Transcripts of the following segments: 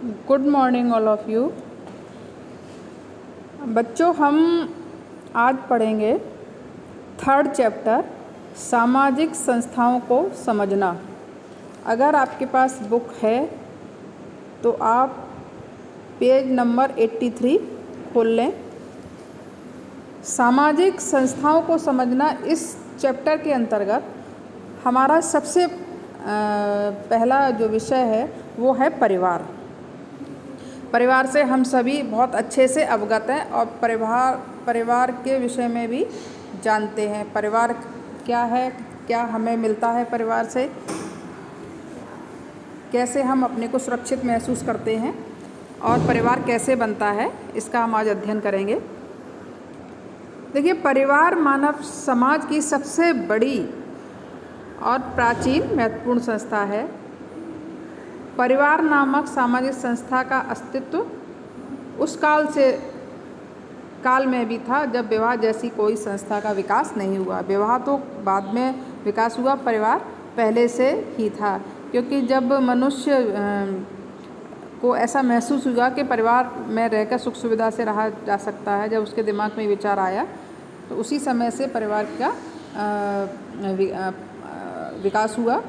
Good morning all of you. बच्चों, हम आज पढ़ेंगे थर्ड चैप्टर सामाजिक संस्थाओं को समझना। अगर आपके पास बुक है तो आप पेज नंबर 83 खोल लें। सामाजिक संस्थाओं को समझना इस चैप्टर के अंतर्गत हमारा सबसे पहला जो विषय है वो है परिवार। परिवार से हम सभी बहुत अच्छे से अवगत हैं और परिवार के विषय में भी जानते हैं। परिवार क्या है, क्या हमें मिलता है परिवार से, कैसे हम अपने को सुरक्षित महसूस करते हैं और परिवार कैसे बनता है, इसका हम आज अध्ययन करेंगे। देखिए, परिवार मानव समाज की सबसे बड़ी और प्राचीन महत्वपूर्ण संस्था है। परिवार नामक सामाजिक संस्था का अस्तित्व उस काल में भी था जब विवाह जैसी कोई संस्था का विकास नहीं हुआ। विवाह तो बाद में विकास हुआ, परिवार पहले से ही था, क्योंकि जब मनुष्य को ऐसा महसूस हुआ कि परिवार में रहकर सुख सुविधा से रहा जा सकता है, जब उसके दिमाग में विचार आया तो उसी समय से परिवार का विकास हुआ।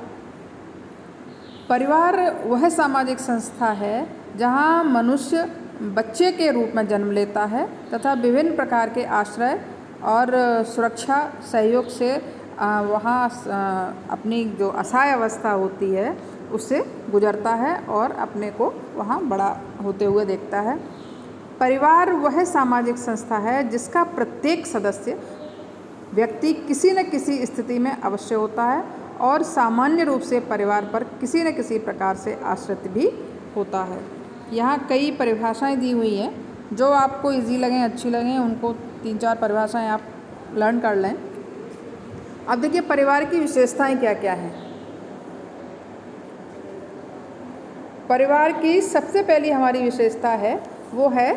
परिवार वह सामाजिक संस्था है जहाँ मनुष्य बच्चे के रूप में जन्म लेता है तथा विभिन्न प्रकार के आश्रय और सुरक्षा सहयोग से वहाँ अपनी जो असहाय अवस्था होती है उससे गुजरता है और अपने को वहाँ बड़ा होते हुए देखता है। परिवार वह सामाजिक संस्था है जिसका प्रत्येक सदस्य व्यक्ति किसी न किसी स्थिति में अवश्य होता है और सामान्य रूप से परिवार पर किसी न किसी प्रकार से आश्रित भी होता है। यहाँ कई परिभाषाएं दी हुई हैं, जो आपको इजी लगें, अच्छी लगें, उनको 3-4 परिभाषाएं आप लर्न कर लें। अब देखिए, परिवार की विशेषताएं क्या क्या हैं। परिवार की सबसे पहली हमारी विशेषता है वो है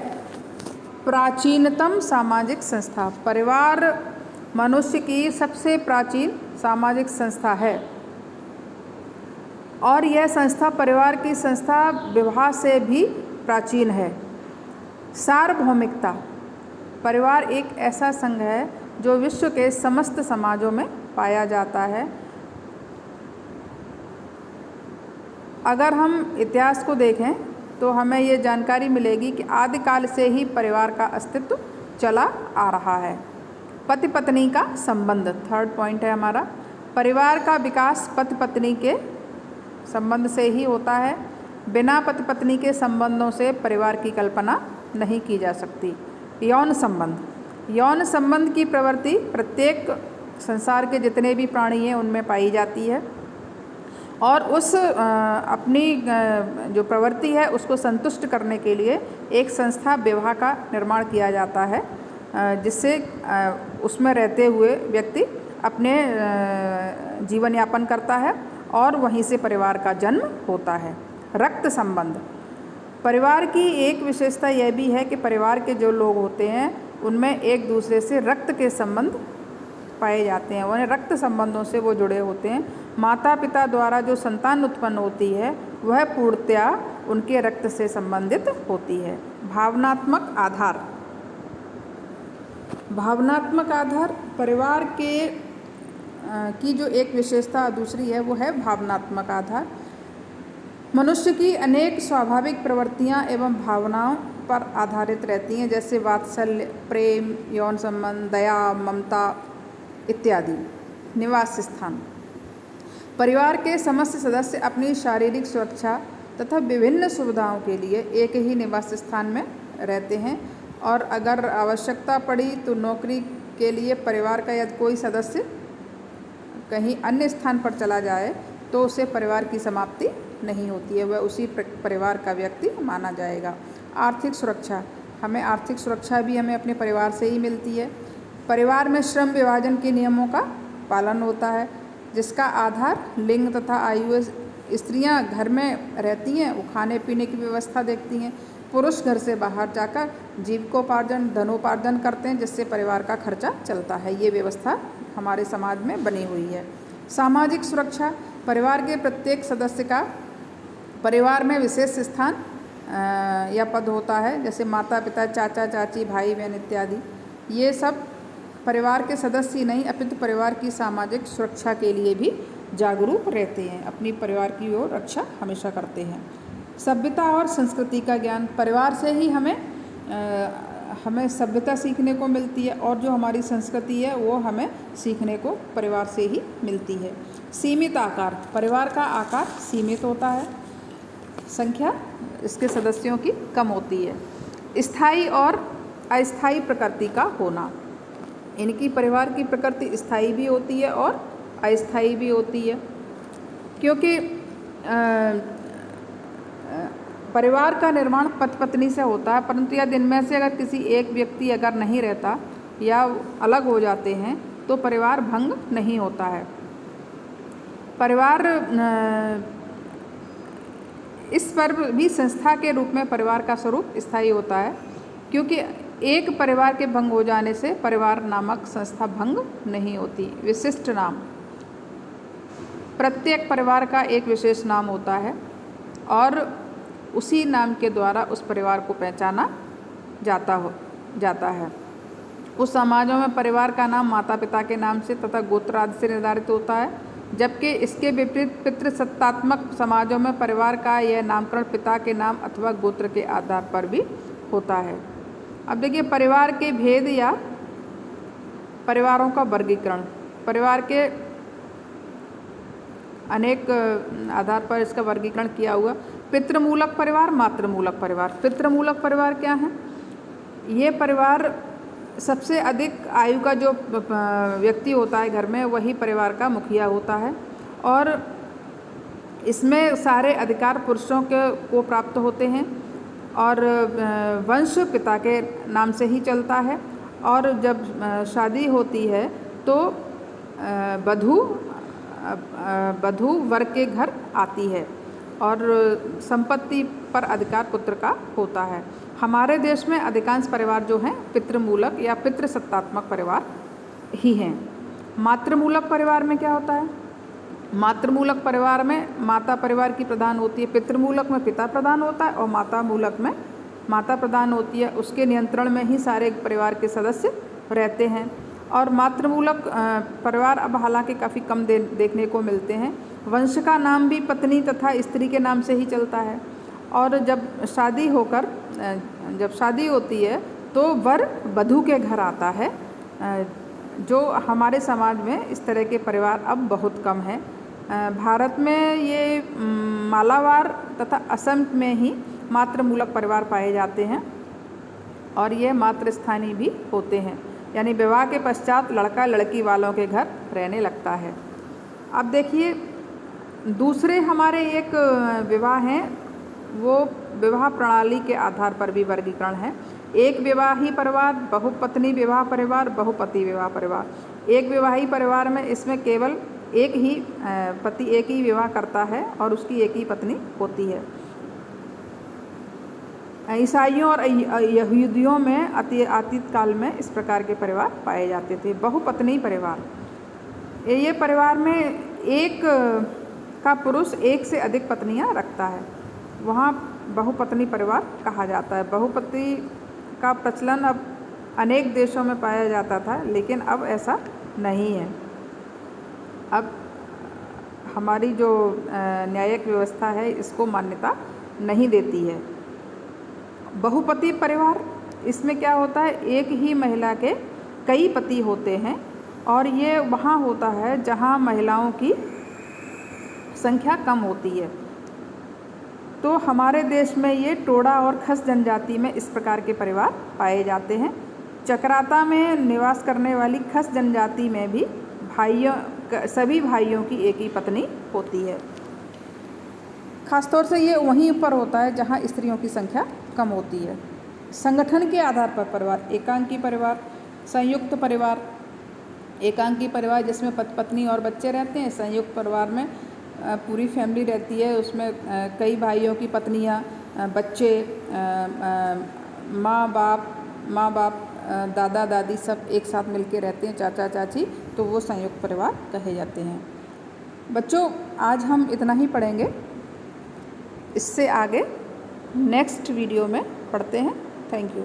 प्राचीनतम सामाजिक संस्था। परिवार मनुष्य की सबसे प्राचीन सामाजिक संस्था है और यह संस्था परिवार की संस्था विवाह से भी प्राचीन है। सार्वभौमिकता। परिवार एक ऐसा संघ है जो विश्व के समस्त समाजों में पाया जाता है। अगर हम इतिहास को देखें तो हमें ये जानकारी मिलेगी कि आदिकाल से ही परिवार का अस्तित्व चला आ रहा है। पति पत्नी का संबंध, थर्ड पॉइंट है हमारा। परिवार का विकास पति पत्नी के संबंध से ही होता है। बिना पति पत्नी के संबंधों से परिवार की कल्पना नहीं की जा सकती। यौन संबंध। यौन संबंध की प्रवृत्ति प्रत्येक संसार के जितने भी प्राणी हैं उनमें पाई जाती है और उस अपनी जो प्रवृत्ति है उसको संतुष्ट करने के लिए एक संस्था विवाह का निर्माण किया जाता है, जिससे उसमें रहते हुए व्यक्ति अपने जीवन यापन करता है और वहीं से परिवार का जन्म होता है। रक्त संबंध। परिवार की एक विशेषता यह भी है कि परिवार के जो लोग होते हैं उनमें एक दूसरे से रक्त के संबंध पाए जाते हैं, उन्हें रक्त संबंधों से वो जुड़े होते हैं। माता पिता द्वारा जो संतान उत्पन्न होती है वह पूर्णतया उनके रक्त से संबंधित होती है। भावनात्मक आधार। भावनात्मक आधार। परिवार की जो एक विशेषता दूसरी है वो है भावनात्मक आधार। मनुष्य की अनेक स्वाभाविक प्रवृत्तियां एवं भावनाओं पर आधारित रहती हैं, जैसे वात्सल्य, प्रेम, यौन संबंध, दया, ममता इत्यादि। निवास स्थान। परिवार के समस्त सदस्य अपनी शारीरिक सुरक्षा तथा विभिन्न सुविधाओं के लिए एक ही निवास स्थान में रहते हैं और अगर आवश्यकता पड़ी तो नौकरी के लिए परिवार का यदि कोई सदस्य कहीं अन्य स्थान पर चला जाए तो उसे परिवार की समाप्ति नहीं होती है, वह उसी परिवार का व्यक्ति माना जाएगा। आर्थिक सुरक्षा। हमें आर्थिक सुरक्षा भी हमें अपने परिवार से ही मिलती है। परिवार में श्रम विभाजन के नियमों का पालन होता है, जिसका आधार लिंग तथा आयु। स्त्रियां घर में रहती हैं, वो खाने पीने की व्यवस्था देखती हैं। पुरुष घर से बाहर जाकर जीविकोपार्जन, धनोपार्जन करते हैं, जिससे परिवार का खर्चा चलता है। ये व्यवस्था हमारे समाज में बनी हुई है। सामाजिक सुरक्षा। परिवार के प्रत्येक सदस्य का परिवार में विशेष स्थान या पद होता है, जैसे माता पिता, चाचा चाची, भाई बहन इत्यादि। ये सब परिवार के सदस्य ही नहीं अपितु परिवार की सामाजिक सुरक्षा के लिए भी जागरूक रहते हैं, अपनी परिवार की ओर रक्षा हमेशा करते हैं। सभ्यता और संस्कृति का ज्ञान, परिवार से ही हमें सभ्यता सीखने को मिलती है और जो हमारी संस्कृति है वो हमें सीखने को परिवार से ही मिलती है। सीमित आकार, परिवार का आकार सीमित होता है, संख्या इसके सदस्यों की कम होती है। स्थायी और अस्थायी प्रकृति का होना, इनकी परिवार की प्रकृति स्थायी भी होती है और अस्थायी भी होती है, क्योंकि परिवार का निर्माण पति पत्नी से होता है, परंतु यदि इनमें से अगर किसी एक व्यक्ति अगर नहीं रहता या अलग हो जाते हैं तो परिवार भंग नहीं होता है। परिवार इस पर भी संस्था के रूप में परिवार का स्वरूप स्थायी होता है, क्योंकि एक परिवार के भंग हो जाने से परिवार नामक संस्था भंग नहीं होती। विशिष्ट नाम, प्रत्येक परिवार का एक विशेष नाम होता है और उसी नाम के द्वारा उस परिवार को पहचाना जाता है। उस समाजों में परिवार का नाम माता पिता के नाम से तथा गोत्र आदि से निर्धारित होता है, जबकि इसके विपरीत पितृसत्तात्मक समाजों में परिवार का यह नामकरण पिता के नाम अथवा गोत्र के आधार पर भी होता है। अब देखिए, परिवार के भेद या परिवारों का वर्गीकरण, परिवार के अनेक आधार पर इसका वर्गीकरण किया हुआ। पितृमूलक परिवार, मातृमूलक परिवार। पितृमूलक परिवार क्या है? ये परिवार सबसे अधिक आयु का जो व्यक्ति होता है घर में, वही परिवार का मुखिया होता है और इसमें सारे अधिकार पुरुषों को प्राप्त होते हैं और वंश पिता के नाम से ही चलता है। और जब शादी होती है तो वधू वर के घर आती है और संपत्ति पर अधिकार पुत्र का होता है। हमारे देश में अधिकांश परिवार जो हैं पितृमूलक या पितृसत्तात्मक परिवार ही हैं। मातृमूलक परिवार में क्या होता है? मातृमूलक परिवार में माता परिवार की प्रधान होती है, पितृमूलक में पिता प्रधान होता है और माता मूलक में माता प्रधान होती है। उसके नियंत्रण में ही सारे परिवार के सदस्य रहते हैं। और मातृमूलक परिवार अब हालांकि काफ़ी कम देखने को मिलते हैं। वंश का नाम भी पत्नी तथा स्त्री के नाम से ही चलता है और जब शादी होती है तो वर वधू के घर आता है। जो हमारे समाज में इस तरह के परिवार अब बहुत कम है। भारत में ये मालाबार तथा असम में ही मातृमूलक परिवार पाए जाते हैं और ये मातृस्थानीय भी होते हैं, यानी विवाह के पश्चात लड़का लड़की वालों के घर रहने लगता है। अब देखिए, दूसरे हमारे एक विवाह हैं, वो विवाह प्रणाली के आधार पर भी वर्गीकरण है। एक विवाही परिवार, बहुपत्नी विवाह परिवार, बहुपति विवाह परिवार। एक विवाही परिवार में इसमें केवल एक ही पति एक ही विवाह करता है और उसकी एक ही पत्नी होती है। ईसाइयों और यहूदियों में अतीत काल में इस प्रकार के परिवार पाए जाते थे। बहुपत्नी परिवार, ये परिवार में एक का पुरुष एक से अधिक पत्नियां रखता है, वहाँ बहुपत्नी परिवार कहा जाता है। बहुपति का प्रचलन अब अनेक देशों में पाया जाता था, लेकिन अब ऐसा नहीं है। अब हमारी जो न्यायिक व्यवस्था है इसको मान्यता नहीं देती है। बहुपति परिवार, इसमें क्या होता है, एक ही महिला के कई पति होते हैं और ये वहाँ होता है जहाँ महिलाओं की संख्या कम होती है। तो हमारे देश में ये टोडा और खस जनजाति में इस प्रकार के परिवार पाए जाते हैं। चक्राता में निवास करने वाली खस जनजाति में भी सभी भाइयों की एक ही पत्नी होती है। खासतौर से ये वहीं पर होता है जहाँ स्त्रियों की संख्या कम होती है। संगठन के आधार पर परिवार, एकांकी परिवार, संयुक्त परिवार। एकांकी परिवार जिसमें पति पत्नी और बच्चे रहते हैं। संयुक्त परिवार में पूरी फैमिली रहती है, उसमें कई भाइयों की पत्नियाँ, बच्चे, माँ बाप, दादा दादी सब एक साथ मिलके रहते हैं, चाचा चाची, तो वो संयुक्त परिवार कहे जाते हैं। बच्चों, आज हम इतना ही पढ़ेंगे। इससे आगे नेक्स्ट वीडियो में पढ़ते हैं। Thank you.